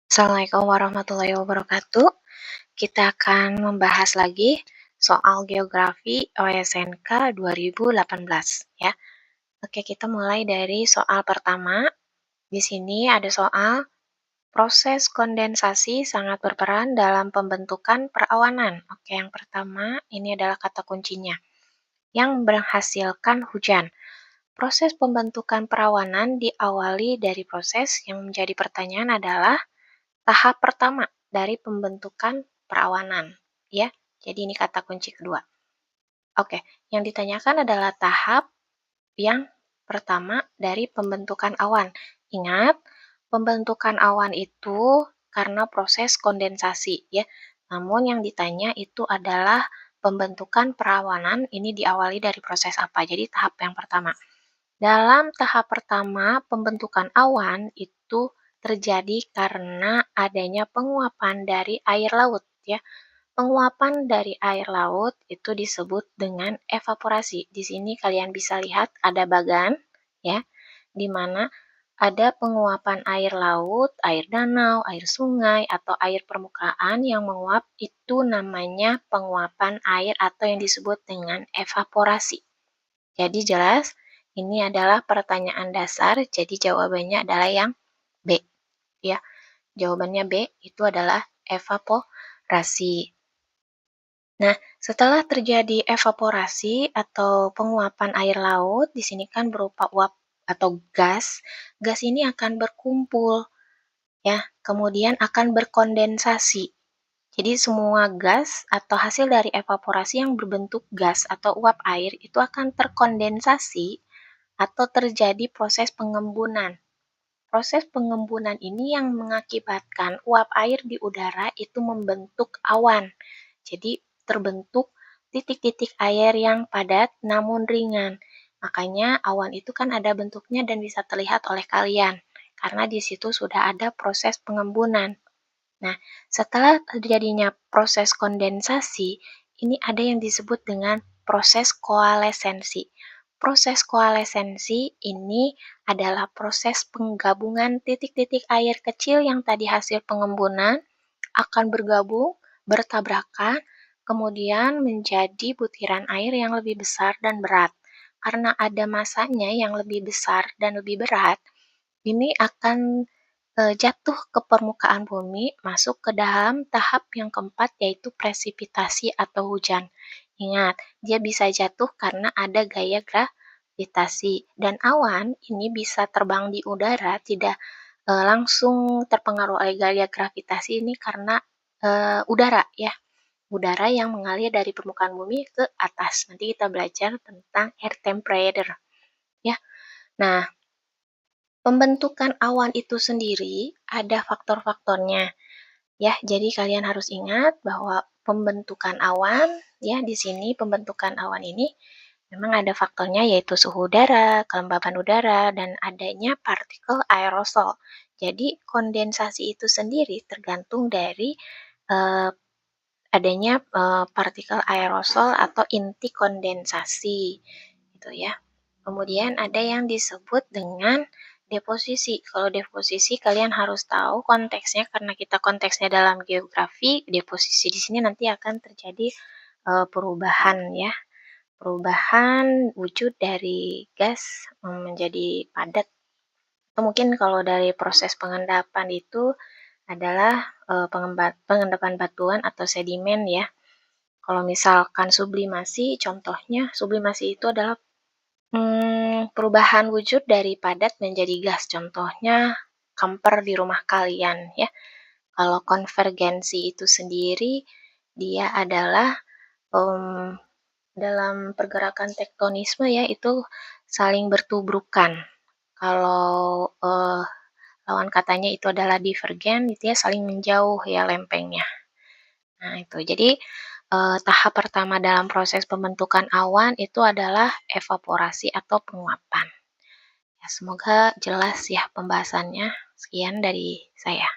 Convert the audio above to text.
Assalamualaikum warahmatullahi wabarakatuh. Kita akan membahas lagi soal geografi OSNK 2018 ya. Oke, kita mulai dari soal pertama. Di sini ada soal proses kondensasi sangat berperan dalam pembentukan perawanan. Oke, yang pertama ini adalah kata kuncinya yang menghasilkan hujan. Proses pembentukan perawanan diawali dari proses yang menjadi pertanyaan adalah tahap pertama dari pembentukan perawanan, ya. Jadi ini kata kunci kedua. Oke, yang ditanyakan adalah tahap yang pertama dari pembentukan awan. Ingat, pembentukan awan itu karena proses kondensasi, ya. Namun yang ditanya itu adalah pembentukan perawanan ini diawali dari proses apa? Jadi tahap yang pertama. Dalam tahap pertama, pembentukan awan itu terjadi karena adanya penguapan dari air laut ya. Penguapan dari air laut itu disebut dengan evaporasi. Di sini kalian bisa lihat ada bagan ya, di mana ada penguapan air laut, air danau, air sungai, atau air permukaan yang menguap itu namanya penguapan air atau yang disebut dengan evaporasi. Jadi jelas, ini adalah pertanyaan dasar, jadi jawabannya adalah yang B. Ya, jawabannya B itu adalah evaporasi. Nah, setelah terjadi evaporasi atau penguapan air laut, di sini kan berupa uap atau gas. Gas ini akan berkumpul, ya, kemudian akan berkondensasi. Jadi semua gas atau hasil dari evaporasi yang berbentuk gas atau uap air itu akan terkondensasi atau terjadi proses pengembunan. Proses pengembunan ini yang mengakibatkan uap air di udara itu membentuk awan. Jadi terbentuk titik-titik air yang padat namun ringan. Makanya awan itu kan ada bentuknya dan bisa terlihat oleh kalian. Karena di situ sudah ada proses pengembunan. Nah, setelah terjadinya proses kondensasi, ini ada yang disebut dengan proses koalesensi. Proses koalesensi ini adalah proses penggabungan titik-titik air kecil yang tadi hasil pengembunan akan bergabung, bertabrakan, kemudian menjadi butiran air yang lebih besar dan berat. Karena ada masanya yang lebih besar dan lebih berat, ini akan jatuh ke permukaan bumi, masuk ke dalam tahap yang keempat yaitu presipitasi atau hujan. Ingat, dia bisa jatuh karena ada gaya gravitasi dan awan ini bisa terbang di udara tidak langsung terpengaruh oleh gaya gravitasi ini karena udara ya. Udara yang mengalir dari permukaan bumi ke atas. Nanti kita belajar tentang air temperature ya. Nah, pembentukan awan itu sendiri ada faktor-faktornya. Ya, jadi kalian harus ingat bahwa pembentukan awan, ya di sini pembentukan awan ini memang ada faktornya yaitu suhu udara, kelembaban udara, dan adanya partikel aerosol. Jadi kondensasi itu sendiri tergantung dari eh, adanya partikel aerosol atau inti kondensasi, gitu ya. Kemudian ada yang disebut dengan deposisi. Kalau deposisi kalian harus tahu konteksnya karena kita konteksnya dalam geografi, deposisi di sini nanti akan terjadi perubahan ya. Perubahan wujud dari gas menjadi padat. Atau mungkin kalau dari proses pengendapan itu adalah pengendapan batuan atau sedimen ya. Kalau misalkan sublimasi, contohnya sublimasi itu adalah perubahan wujud dari padat menjadi gas, contohnya kamper di rumah kalian ya. Kalau konvergensi itu sendiri, dia adalah dalam pergerakan tektonisme ya, itu saling bertubrukan. Kalau lawan katanya itu adalah divergen, itu ya saling menjauh ya lempengnya. Nah itu, jadi tahap pertama dalam proses pembentukan awan itu adalah evaporasi atau penguapan. Ya, semoga jelas ya pembahasannya. Sekian dari saya.